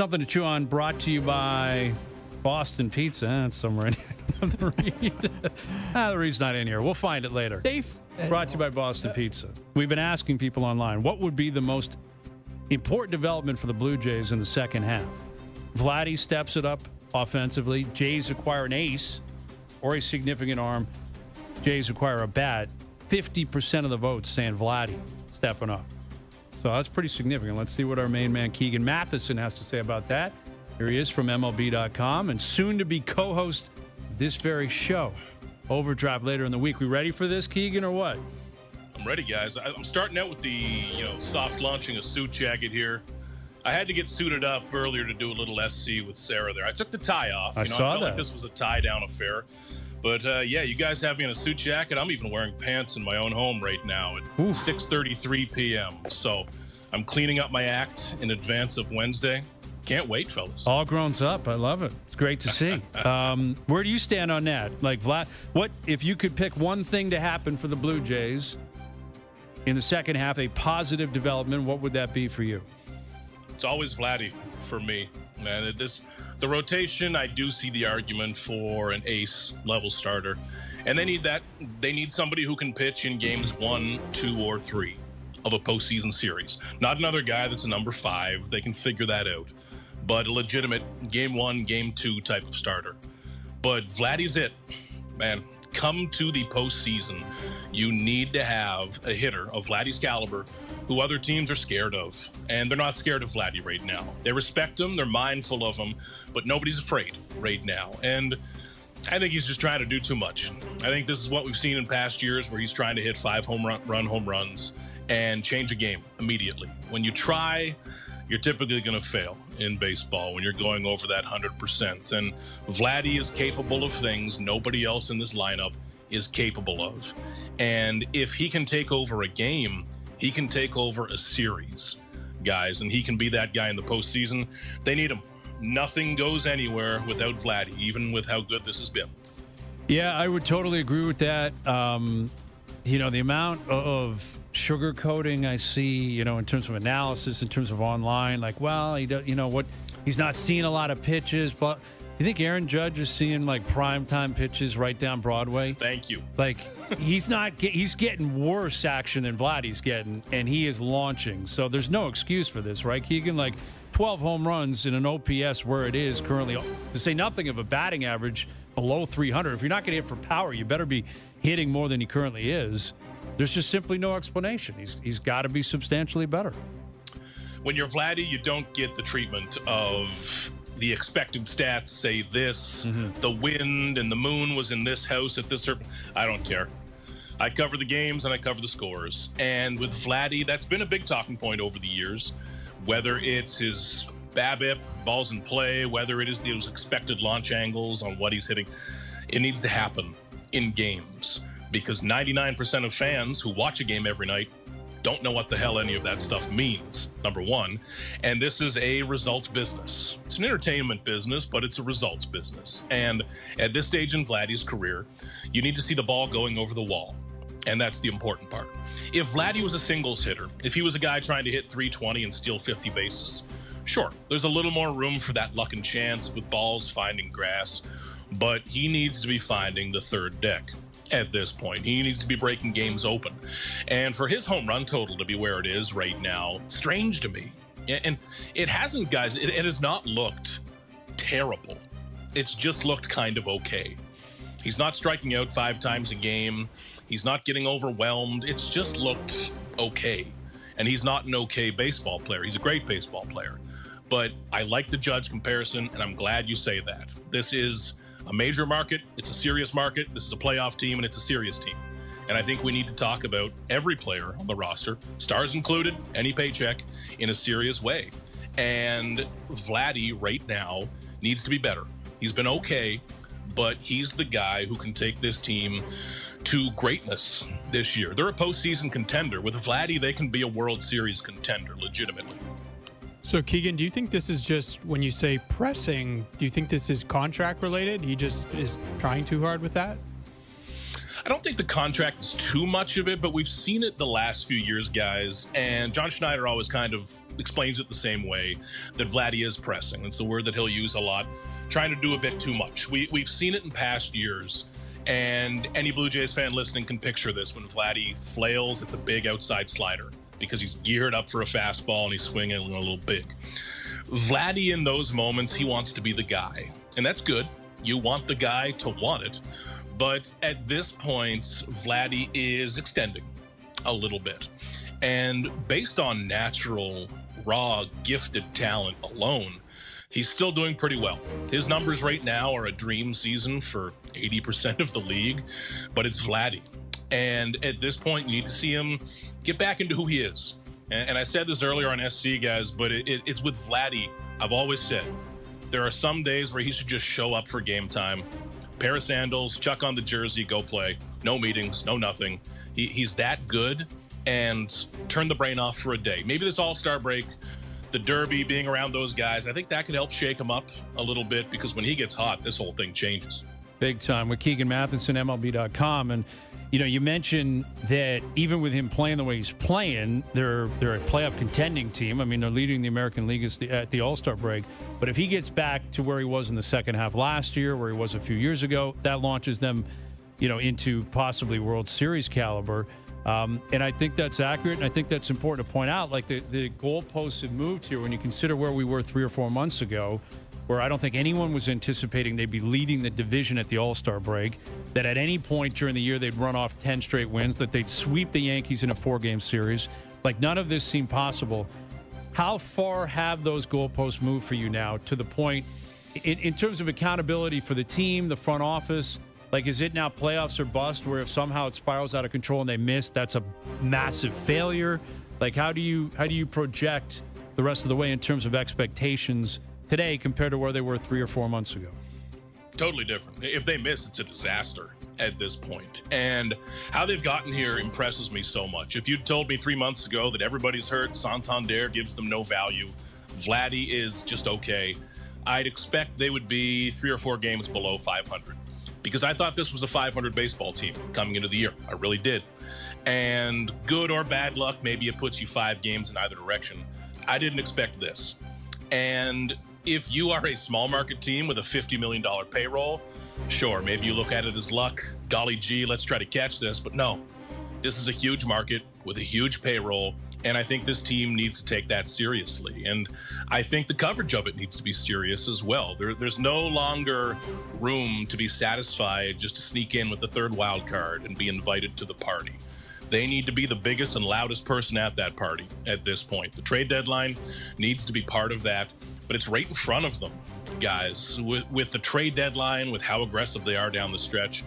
Something to chew on, brought to you by Boston Pizza. That's somewhere in here. The read's not in here. We'll find it later. Safe. Brought to you by Boston Pizza. We've been asking people online, what would be the most important development for the Blue Jays in the second half? Vladdy steps it up offensively. Jays acquire an ace or a significant arm. Jays acquire a bat. 50% of the votes saying Vladdy stepping up. So that's pretty significant. Let's see what our main man Keegan Matheson has to say about that. Here he is from MLB.com and soon to be co-host this very show. Overdrive later in the week. We ready for this, Keegan, or what? I'm ready, guys. I'm starting out with the soft launching a suit jacket here. I had to get suited up earlier to do a little SC with Sarah there. I took the tie off. I felt like this was a tie-down affair. But, you guys have me in a suit jacket. I'm even wearing pants in my own home right now at 6:33 p.m. So I'm cleaning up my act in advance of Wednesday. Can't wait, fellas. All grown up. I love it. It's great to see. Where do you stand on that? Like, Vlad, what if you could pick one thing to happen for the Blue Jays in the second half, a positive development, what would that be for you? It's always Vladdy for me, man. The rotation, I do see the argument for an ace level starter, and they need that. They need somebody who can pitch in games 1, 2, or 3 of a postseason series. Not another guy that's a number 5. They can figure that out, but a legitimate game 1, game 2 type of starter. But Vladdy's it, man. Come to the postseason, you need to have a hitter of Vladdy's caliber who other teams are scared of. And they're not scared of Vladdy right now. They respect him, they're mindful of him, but nobody's afraid right now. And I think he's just trying to do too much. I think this is what we've seen in past years where he's trying to hit 5 home runs and change a game immediately. When you try, you're typically going to fail in baseball when you're going over that 100%. And Vladdy is capable of things nobody else in this lineup is capable of. And if he can take over a game, he can take over a series, guys, and he can be that guy in the postseason. They need him. Nothing goes anywhere without Vladdy, even with how good this has been. Yeah, I would totally agree with that. The amount of sugarcoating I see, in terms of analysis, in terms of online, like, well, he does, he's not seeing a lot of pitches, but you think Aaron Judge is seeing like primetime pitches right down Broadway? Thank you. Like, he's getting worse action than Vladdy's getting, and he is launching. So there's no excuse for this, right, Keegan? Like 12 home runs in an OPS where it is currently, to say nothing of a batting average below 300. If you're not going to hit for power, you better be hitting more than he currently is. There's just simply no explanation. He's got to be substantially better. When you're Vladdy, you don't get the treatment of the expected stats say this, the wind and the moon was in this house at this certain. I don't care. I cover the games and I cover the scores. And with Vladdy, that's been a big talking point over the years, whether it's his BABIP, balls in play, whether it is those expected launch angles on what he's hitting. It needs to happen in games because 99% of fans who watch a game every night don't know what the hell any of that stuff means, number one. And this is a results business. It's an entertainment business, but it's a results business. And at this stage in Vladdy's career, you need to see the ball going over the wall. And that's the important part. If Vladdy was a singles hitter, if he was a guy trying to hit 320 and steal 50 bases, sure, there's a little more room for that luck and chance with balls finding grass, but he needs to be finding the third deck. At this point, he needs to be breaking games open. And for his home run total to be where it is right now, strange to me. And it hasn't, guys, it has not looked terrible. It's just looked kind of okay. He's not striking out 5 times a game. He's not getting overwhelmed. It's just looked okay. And he's not an okay baseball player. He's a great baseball player. But I like the Judge comparison, and I'm glad you say that. This is a major market, it's a serious market, this is a playoff team, and it's a serious team. And I think we need to talk about every player on the roster, stars included, any paycheck, in a serious way. And Vladdy right now needs to be better. He's been okay, but he's the guy who can take this team to greatness this year. They're a postseason contender. With Vladdy, they can be a World Series contender, legitimately. So, Keegan, do you think this is just, when you say pressing, do you think this is contract related? He just is trying too hard with that? I don't think the contract is too much of it, but we've seen it the last few years, guys. And John Schneider always kind of explains it the same way, that Vladdy is pressing. It's a word that he'll use a lot, trying to do a bit too much. We've seen it in past years. And any Blue Jays fan listening can picture this when Vladdy flails at the big outside slider because he's geared up for a fastball and he's swinging a little big. Vladdy, in those moments, he wants to be the guy. And that's good. You want the guy to want it. But at this point, Vladdy is extending a little bit. And based on natural, raw, gifted talent alone, he's still doing pretty well. His numbers right now are a dream season for 80% of the league, but it's Vladdy. And at this point, you need to see him get back into who he is. And I said this earlier on SC, guys, but it's with Vladdy. I've always said there are some days where he should just show up for game time. Pair of sandals, chuck on the jersey, go play. No meetings, no nothing. He's that good, and turn the brain off for a day. Maybe this All-Star break, the Derby, being around those guys, I think that could help shake him up a little bit, because when he gets hot, this whole thing changes. Big time. With Keegan Matheson, MLB.com. And, you mentioned that even with him playing the way he's playing, they're a playoff contending team. I mean, they're leading the American League at the All-Star break. But if he gets back to where he was in the second half last year, where he was a few years ago, that launches them, into possibly World Series caliber. And I think that's accurate, and I think that's important to point out. Like, the goalposts have moved here when you consider where we were 3 or 4 months ago, where I don't think anyone was anticipating they'd be leading the division at the All-Star break, that at any point during the year they'd run off 10 straight wins, that they'd sweep the Yankees in a 4-game series. Like, none of this seemed possible. How far have those goalposts moved for you now, to the point, in terms of accountability for the team, the front office? Like, is it now playoffs or bust, where if somehow it spirals out of control and they miss, that's a massive failure? Like, how do you project the rest of the way in terms of expectations today compared to where they were 3 or 4 months ago? Totally different. If they miss, it's a disaster at this point. And how they've gotten here impresses me so much. If you'd told me 3 months ago that everybody's hurt, Santander gives them no value, Vladdy is just okay, I'd expect they would be 3 or 4 games below 500. Because I thought this was a 500 baseball team coming into the year. I really did. And good or bad luck, maybe it puts you 5 games in either direction. I didn't expect this. And if you are a small market team with a $50 million payroll, sure, maybe you look at it as luck. Golly gee, let's try to catch this. But no, this is a huge market with a huge payroll. And I think this team needs to take that seriously. And I think the coverage of it needs to be serious as well. There's no longer room to be satisfied just to sneak in with the third wild card and be invited to the party. They need to be the biggest and loudest person at that party at this point. The trade deadline needs to be part of that, but it's right in front of them, guys. With the trade deadline, with how aggressive they are down the stretch,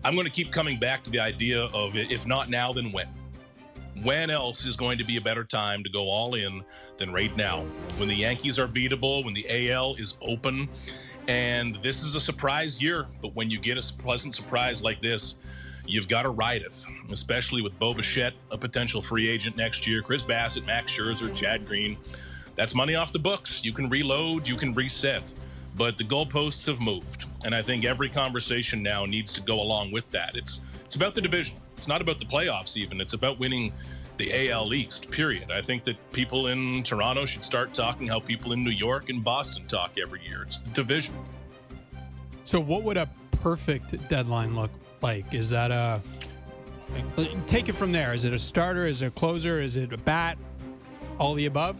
I'm going to keep coming back to the idea of, if not now, then when? When else is going to be a better time to go all in than right now? When the Yankees are beatable, when the AL is open, and this is a surprise year, but when you get a pleasant surprise like this, you've got to ride it, especially with Bo Bichette, a potential free agent next year, Chris Bassett, Max Scherzer, Chad Green. That's money off the books. You can reload, you can reset, but the goalposts have moved, and I think every conversation now needs to go along with that. It's about the division. It's not about the playoffs even. It's about winning the AL East, period. I think that people in Toronto should start talking how people in New York and Boston talk every year. It's the division. So what would a perfect deadline look like? Is that take it from there. Is it a starter? Is it a closer? Is it a bat? All the above?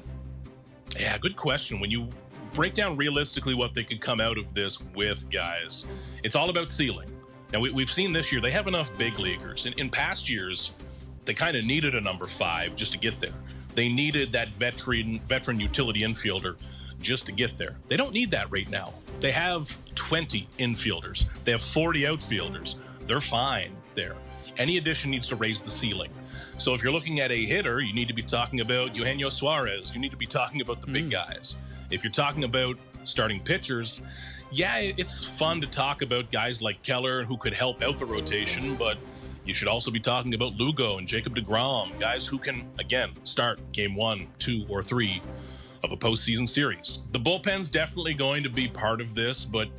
Yeah, good question. When you break down realistically what they could come out of this with, guys, it's all about ceiling. Now, we've seen this year, they have enough big leaguers. In past years, they kind of needed a number 5 just to get there. They needed that veteran utility infielder just to get there. They don't need that right now. They have 20 infielders. They have 40 outfielders. They're fine there. Any addition needs to raise the ceiling. So if you're looking at a hitter, you need to be talking about Eugenio Suarez. You need to be talking about the big guys. If you're talking about starting pitchers, yeah, it's fun to talk about guys like Keller who could help out the rotation, but you should also be talking about Lugo and Jacob deGrom, guys who can, again, start game 1, 2, or 3 of a postseason series. The bullpen's definitely going to be part of this, but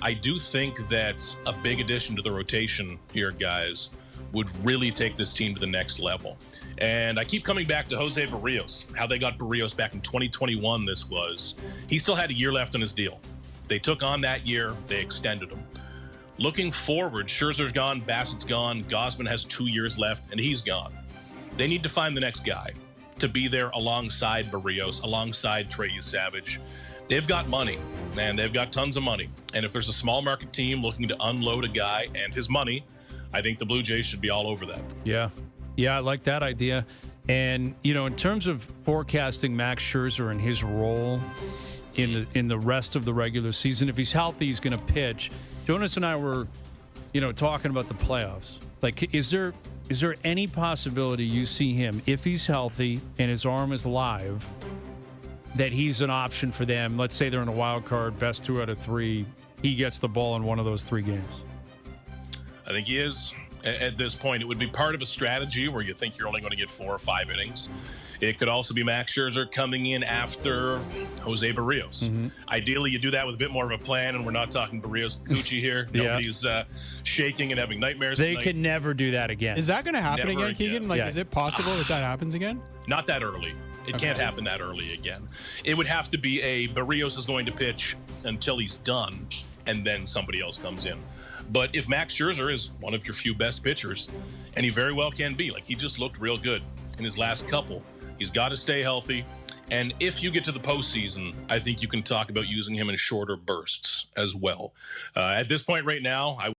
I do think that a big addition to the rotation here, guys, would really take this team to the next level. And I keep coming back to Jose Barrios, how they got Barrios back in 2021. He still had a year left on his deal. They took on that year, they extended him. Looking forward, Scherzer's gone, Bassett's gone, Gausman has 2 years left, and he's gone. They need to find the next guy to be there alongside Barrios, alongside Trey Savage. They've got money, man. They've got tons of money. And if there's a small market team looking to unload a guy and his money, I think the Blue Jays should be all over that. Yeah. Yeah, I like that idea. And, in terms of forecasting Max Scherzer and his role in the rest of the regular season, if he's healthy, he's going to pitch. Jonas and I were, talking about the playoffs. Like, is there any possibility you see him, if he's healthy and his arm is live, that he's an option for them? Let's say they're in a wild card, best 2 out of 3. He gets the ball in one of those 3 games. I think he is. At this point, it would be part of a strategy where you think you're only going to get 4 or 5 innings. It could also be Max Scherzer coming in after Jose Barrios. Mm-hmm. Ideally, you do that with a bit more of a plan, and we're not talking Barrios Gucci here. Yeah. Nobody's shaking and having nightmares They tonight. can never do that again. Is that going to happen Never again, Keegan? Like, Yeah. is it possible that happens again? Not that early. It can't happen that early again. It would have to be a Barrios is going to pitch until he's done, and then somebody else comes in. But if Max Scherzer is one of your few best pitchers, and he very well can be, like he just looked real good in his last couple, he's got to stay healthy. And if you get to the postseason, I think you can talk about using him in shorter bursts as well. At this point right now, I